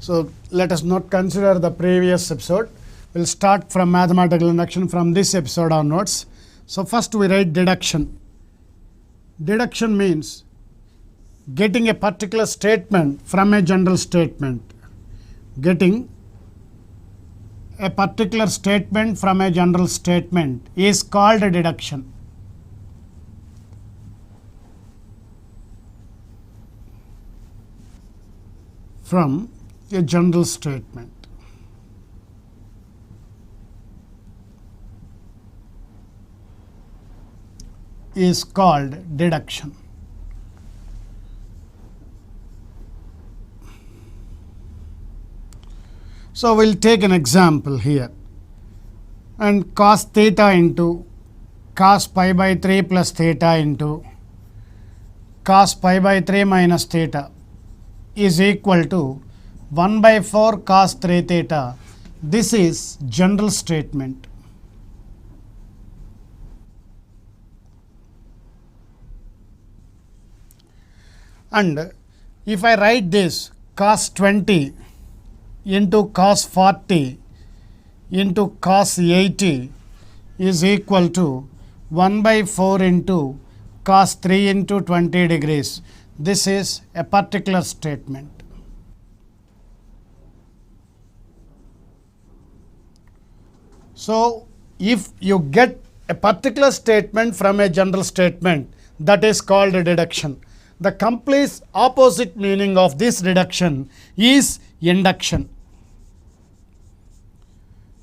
So let us not consider the previous episode. We'll start from mathematical induction from this episode onwards. So first we write deduction. Deduction means getting a particular statement from a general statement. Getting a particular statement from a general statement is called a deduction. From a general statement. Is called deduction. So we'll take an example here, and cos theta into cos pi by 3 plus theta into cos pi by 3 minus theta is equal to 1 by 4 cos 3 theta. This is general statement. And if I write this cos 20 into cos 40 into cos 80 is equal to 1 by 4 into cos 3 into 20 degrees. This is a particular statement. So if you get a particular statement from a general statement, that is called a deduction. The complete opposite meaning of this deduction is induction.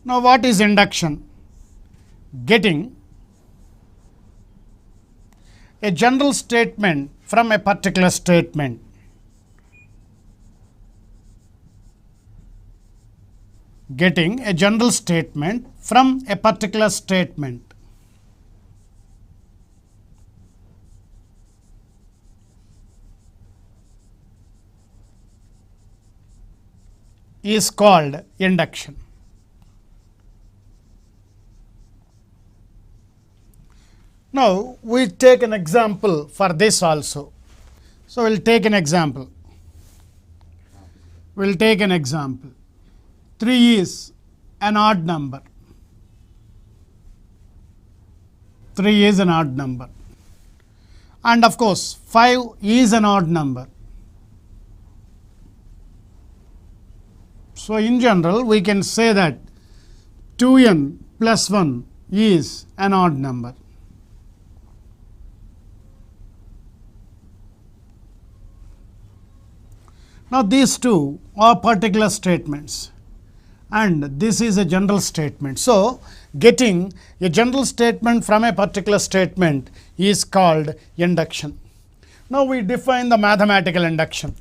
Now what is induction? Getting a general statement from a particular statement. Getting a general statement from a particular statement. Is called induction. Now we take an example for this also. So we'll take an example. We'll take an example. 3 is an odd number. 3 is an odd number. And of course 5 is an odd number. So in general we can say that 2n plus 1 is an odd number. Now these two are particular statements and this is a general statement. So getting a general statement from a particular statement is called induction. Now we define the mathematical induction.